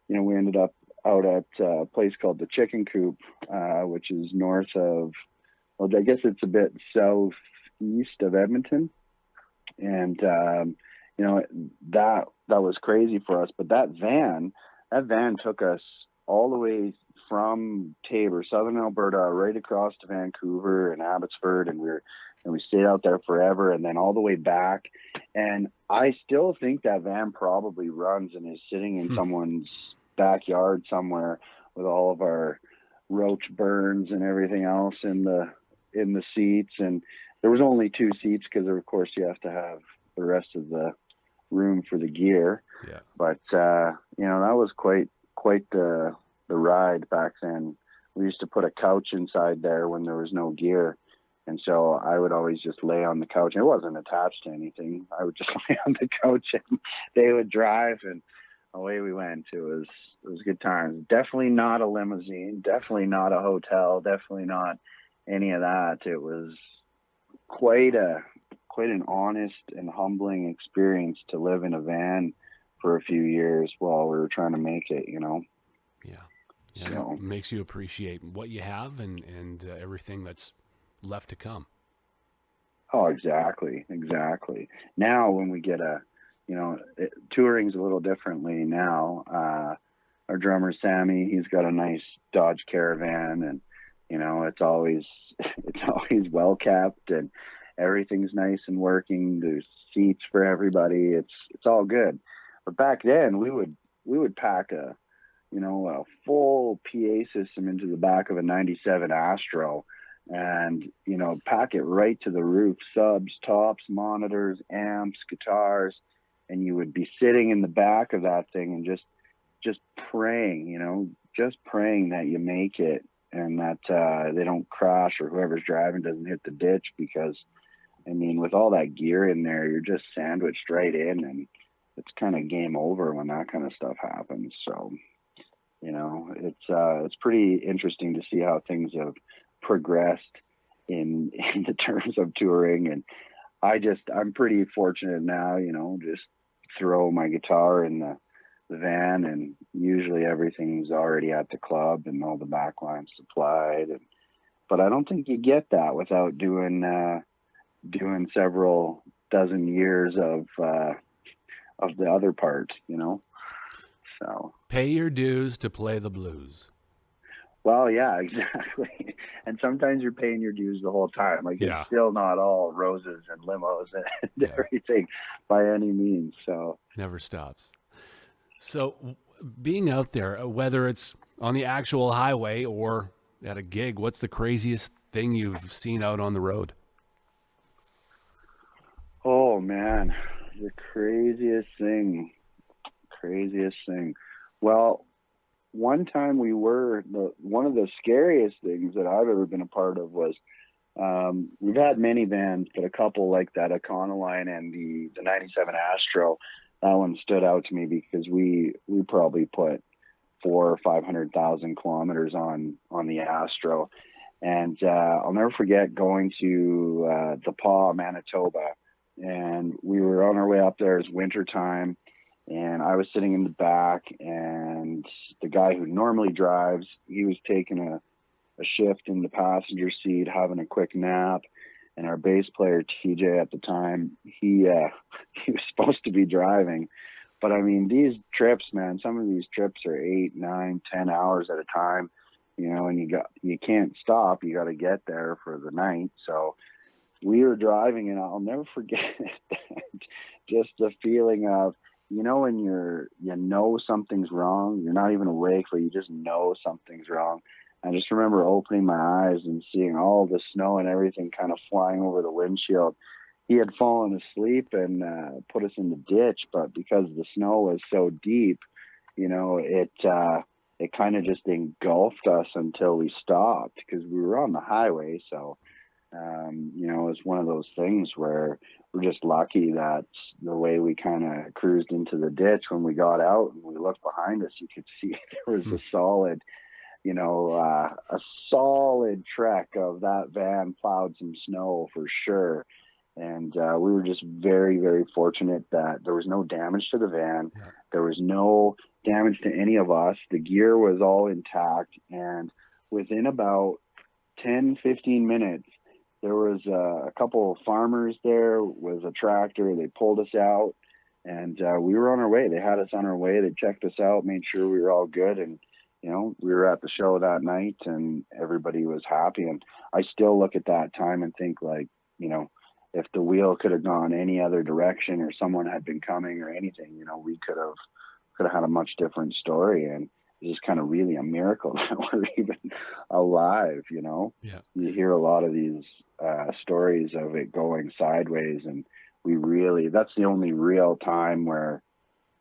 we ended up out at a place called the Chicken Coop, which is north of, well, I guess it's a bit southeast of Edmonton. And, that was crazy for us. But that van took us all the way from Tabor, southern Alberta, right across to Vancouver and Abbotsford. And we stayed out there forever, and then all the way back. And I still think that van probably runs and is sitting in someone's backyard somewhere with all of our roach burns and everything else in the seats. And there was only 2 seats because, of course, you have to have the rest of the room for the gear. Yeah. But that was quite the ride back then. We used to put a couch inside there when there was no gear. And so I would always just lay on the couch. It wasn't attached to anything. I would just lay on the couch and they would drive, and away we went. It was good times. Definitely not a limousine. Definitely not a hotel. Definitely not any of that. It was quite an honest and humbling experience to live in a van for a few years while we were trying to make it, Yeah. So, it makes you appreciate what you have and everything that's left to come. Oh, exactly. Now when we get touring's a little differently now. Our drummer Sammy, he's got a nice Dodge Caravan, and it's always well kept, and everything's nice and working. There's seats for everybody. It's all good. But back then we would pack a full PA system into the back of a 97 Astro and, pack it right to the roof, subs, tops, monitors, amps, guitars. And you would be sitting in the back of that thing and just praying, praying that you make it and that they don't crash or whoever's driving doesn't hit the ditch, because, with all that gear in there, you're just sandwiched right in, and it's kind of game over when that kind of stuff happens. So, it's pretty interesting to see how things have progressed in the terms of touring. And I'm pretty fortunate now, just throw my guitar in the van, and usually everything's already at the club and all the backline's supplied. but I don't think you get that without doing several dozen years of the other part, you know. So pay your dues to play the blues. well, yeah, exactly. And sometimes you're paying your dues the whole time. Like Yeah. it's still not all roses and limos and everything by any means. So Never stops. So being out there, whether it's on the actual highway or at a gig, what's the craziest thing you've seen out on the road? oh man, the craziest thing. Well, one time one of the scariest things that I've ever been a part of was we've had many vans, but a couple like that Econoline and the 97 Astro, that one stood out to me because we probably put 400,000 or 500,000 kilometers on the Astro. And I'll never forget going to the Paw, Manitoba, and we were on our way up there. It was winter time, and I was sitting in the back, and the guy who normally drives, he was taking a shift in the passenger seat, having a quick nap. And our bass player, TJ, at the time, he was supposed to be driving. But I mean, these trips, man, some of these trips are 8, 9, 10 hours at a time, you know, and you can't stop. You got to get there for the night. So we were driving, and I'll never forget just the feeling of, you know, when you know something's wrong, you're not even awake, but you just know something's wrong. I just remember opening my eyes and seeing all the snow and everything kind of flying over the windshield. He had fallen asleep and put us in the ditch, but because the snow was so deep, you know, it kind of just engulfed us until we stopped because we were on the highway. So, you know, it's one of those things where we're just lucky that the way we kind of cruised into the ditch, when we got out and we looked behind us, you could see there was a solid, you know, a solid trek of that van plowed some snow for sure. And we were just very, very fortunate that there was no damage to the van. Yeah. There was no damage to any of us. The gear was all intact. And within about 10, 15 minutes, there was a couple of farmers there with a tractor. They pulled us out, and we were on our way. They had us on our way. They checked us out, made sure we were all good. And, you know, we were at the show that night, and everybody was happy. And I still look at that time and think, like, you know, if the wheel could have gone any other direction or someone had been coming or anything, you know, we could have had a much different story. And it's just kind of really a miracle that we're even alive, you know. Yeah. You hear a lot of these stories of it going sideways, and that's the only real time where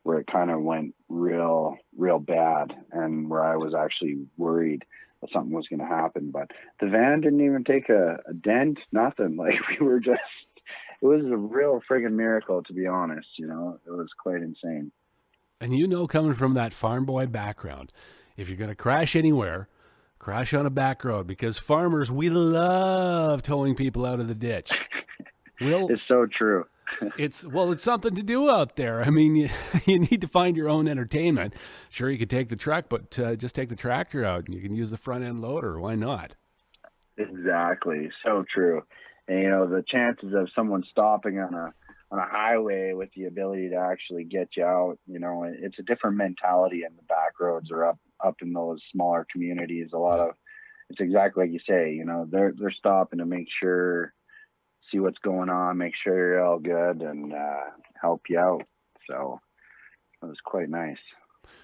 it kind of went real bad, and where I was actually worried that something was going to happen. But the van didn't even take a dent, nothing. Like, it was a real friggin' miracle, to be honest. You know, it was quite insane. And you know, coming from that farm boy background, if you're going to crash anywhere, crash on a back road, because farmers, we love towing people out of the ditch. It's so true. It's something to do out there. I mean, you need to find your own entertainment. Sure, you could take the truck, but just take the tractor out, and you can use the front end loader. Why not? Exactly. So true. And, you know, the chances of someone stopping on a highway with the ability to actually get you out, you know, it's a different mentality, and the back roads are up in those smaller communities. It's exactly like you say, you know, they're stopping to make sure, see what's going on, make sure you're all good, and help you out. So it was quite nice.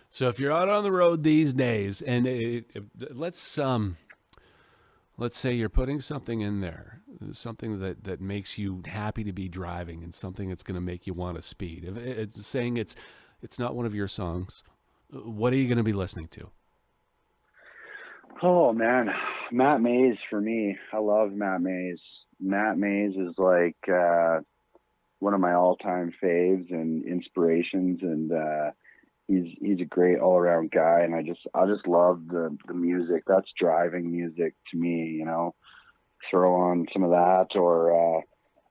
So if you're out on the road these days, and let's say you're putting something in there, something that makes you happy to be driving, and something that's going to make you want to speed. If it's saying it's not one of your songs, what are you going to be listening to? Oh man, Matt Mays for me. I love Matt Mays. Matt Mays is like one of my all-time faves and inspirations, and he's a great all-around guy, and I just love the music. That's driving music to me, you know. Throw on some of that, or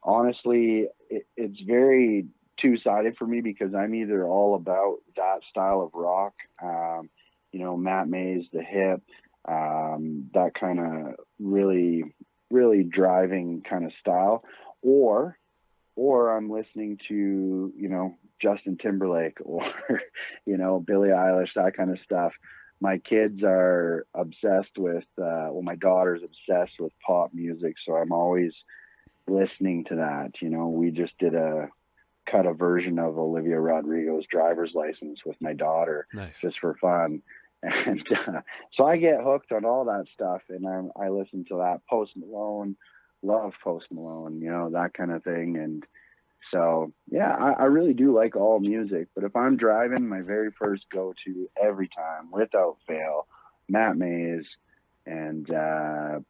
honestly, it's very two-sided for me, because I'm either all about that style of rock, you know, Matt Mays, the hip. that kind of really, really driving kind of style, or I'm listening to, Justin Timberlake or, Billie Eilish, that kind of stuff. My kids are obsessed with, my daughter's obsessed with pop music, so I'm always listening to that. We just cut a version of Olivia Rodrigo's Driver's License with my daughter. Nice. Just for fun. And so I get hooked on all that stuff, and I listen to that. Post Malone, love Post Malone, that kind of thing. And so, yeah, I really do like all music. But if I'm driving, my very first go-to every time, without fail, Matt Mays and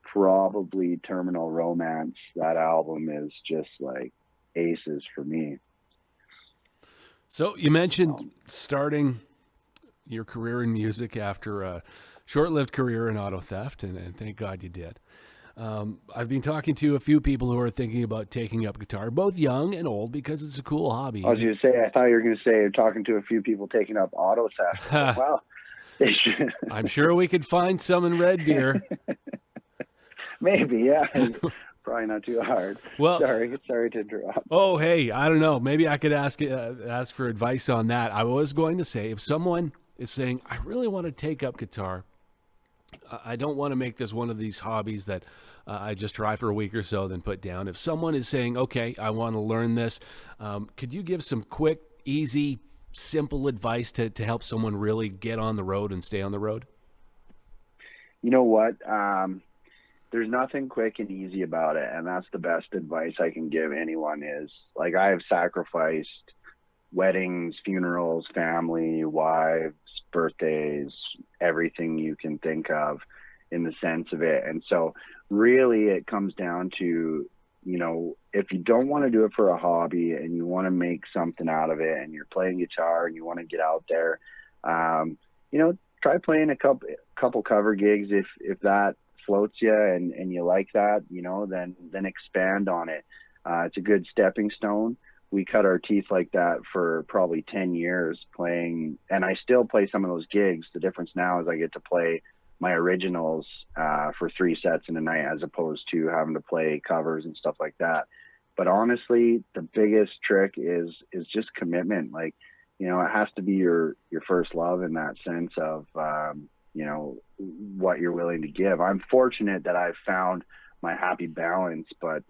probably Terminal Romance. That album is just like aces for me. So you mentioned starting your career in music after a short-lived career in auto theft, and thank God you did. I've been talking to a few people who are thinking about taking up guitar, both young and old, because it's a cool hobby. I was going to say, I thought you were going to say you're talking to a few people taking up auto theft. Well, they should. I'm sure we could find some in Red Deer. Maybe, yeah. Probably not too hard. Well, sorry to interrupt. Oh, hey, I don't know. Maybe I could ask for advice on that. I was going to say, if someone is saying, I really want to take up guitar, I don't want to make this one of these hobbies that I just try for a week or so, then put down. If someone is saying, okay, I want to learn this, could you give some quick, easy, simple advice to help someone really get on the road and stay on the road? You know what? There's nothing quick and easy about it, and that's the best advice I can give anyone is, like, I have sacrificed weddings, funerals, family, wives, birthdays, everything you can think of in the sense of it. And so really it comes down to, if you don't want to do it for a hobby and you want to make something out of it and you're playing guitar and you want to get out there, try playing a couple cover gigs if that floats you and you like that, then expand on it. It's a good stepping stone. We cut our teeth like that for probably 10 years playing, and I still play some of those gigs. The difference now is I get to play my originals for 3 sets in a night, as opposed to having to play covers and stuff like that. But honestly, the biggest trick is just commitment. Like, it has to be your first love in that sense of, what you're willing to give. I'm fortunate that I've found my happy balance, but,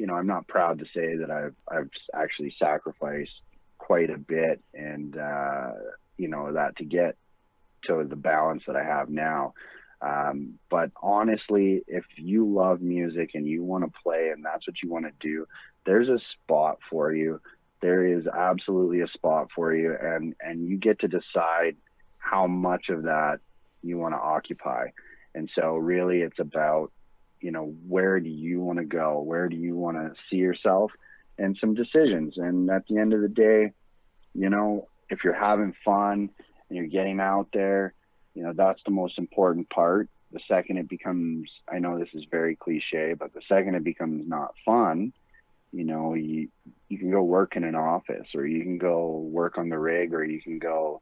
I'm not proud to say that I've actually sacrificed quite a bit and, that to get to the balance that I have now. But honestly, if you love music and you want to play and that's what you want to do, there's a spot for you. There is absolutely a spot for you. And you get to decide how much of that you want to occupy. And so really it's about, where do you want to go? Where do you want to see yourself? And some decisions. And at the end of the day, if you're having fun and you're getting out there, that's the most important part. The second it becomes, I know this is very cliche, but the second it becomes not fun, you can go work in an office, or you can go work on the rig, or you can go,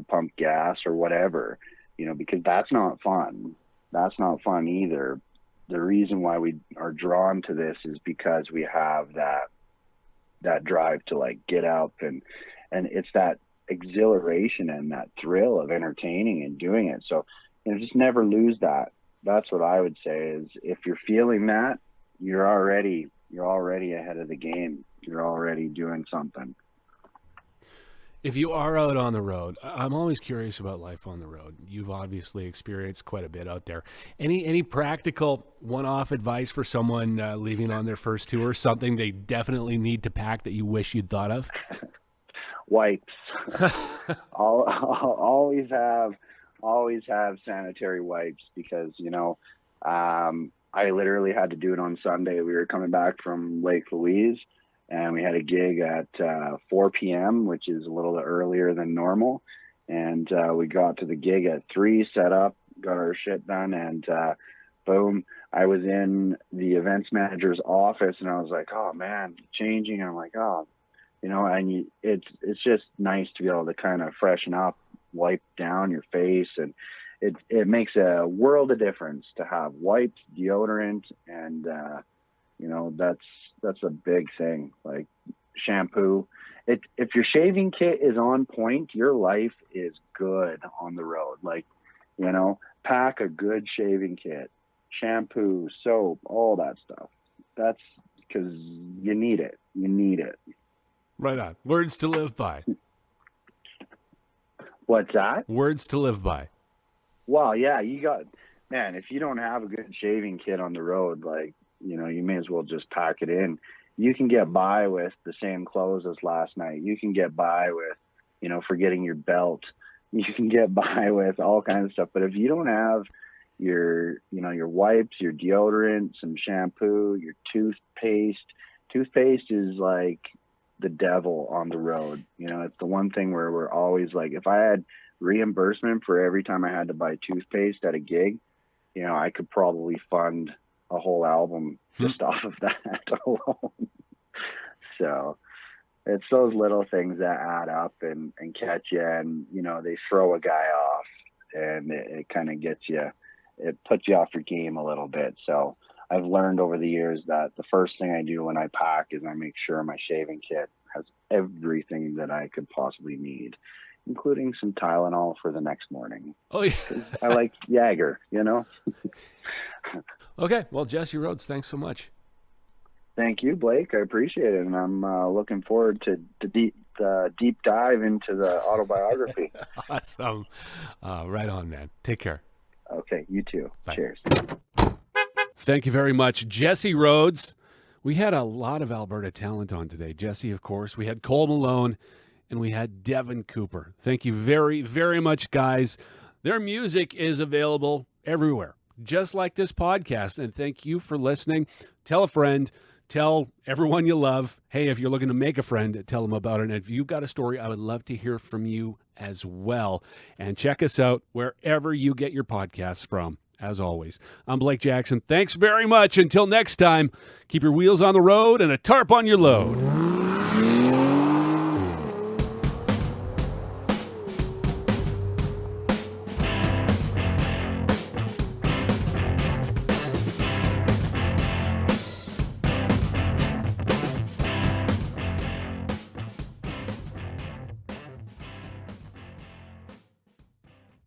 pump gas or whatever, because that's not fun. That's not fun either. The reason why we are drawn to this is because we have that drive to like get up and it's that exhilaration and that thrill of entertaining and doing it. So, just never lose that. That's what I would say is, if you're feeling that, you're already ahead of the game. You're already doing something. If you are out on the road, I'm always curious about life on the road. You've obviously experienced quite a bit out there. Any practical one-off advice for someone leaving on their first tour? Something they definitely need to pack that you wish you'd thought of? Wipes. Always have sanitary wipes, because I literally had to do it on Sunday. We were coming back from Lake Louise, and we had a gig at 4 p.m., which is a little earlier than normal. And we got to the gig at 3, set up, got our shit done, and boom, I was in the events manager's office, and I was like, oh man, changing. And I'm like, oh, it's just nice to be able to kind of freshen up, wipe down your face, and it makes a world of difference to have wipes, deodorant, and that's a big thing. Like shampoo. If your shaving kit is on point, your life is good on the road. Like, pack a good shaving kit, shampoo, soap, all that stuff. That's because you need it. You need it. Right on. Words to live by. What's that? Words to live by. Well, yeah, if you don't have a good shaving kit on the road, like, you may as well just pack it in. You can get by with the same clothes as last night. You can get by with, forgetting your belt. You can get by with all kinds of stuff. But if you don't have your wipes, your deodorant, some shampoo, your toothpaste is like the devil on the road. It's the one thing where we're always like, if I had reimbursement for every time I had to buy toothpaste at a gig, I could probably fund a whole album just off of that alone. So it's those little things that add up and catch you, and they throw a guy off, and it kind of gets you, it puts you off your game a little bit. So I've learned over the years that the first thing I do when I pack is I make sure my shaving kit has everything that I could possibly need, including some Tylenol for the next morning. Oh, yeah. I like Jagger, Okay. Well, Jesse Rhodes, thanks so much. Thank you, Blake. I appreciate it. And I'm looking forward to the deep dive into the autobiography. Awesome. Right on, man. Take care. Okay. You too. Bye. Cheers. Thank you very much, Jesse Rhodes. We had a lot of Alberta talent on today. Jesse, of course. We had Cole Malone, and we had Devin Cooper. Thank you very, very much, guys. Their music is available everywhere, just like this podcast. And thank you for listening. Tell a friend. Tell everyone you love. Hey, if you're looking to make a friend, tell them about it. And if you've got a story, I would love to hear from you as well. And check us out wherever you get your podcasts from. As always, I'm Blake Jackson. Thanks very much. Until next time, keep your wheels on the road and a tarp on your load.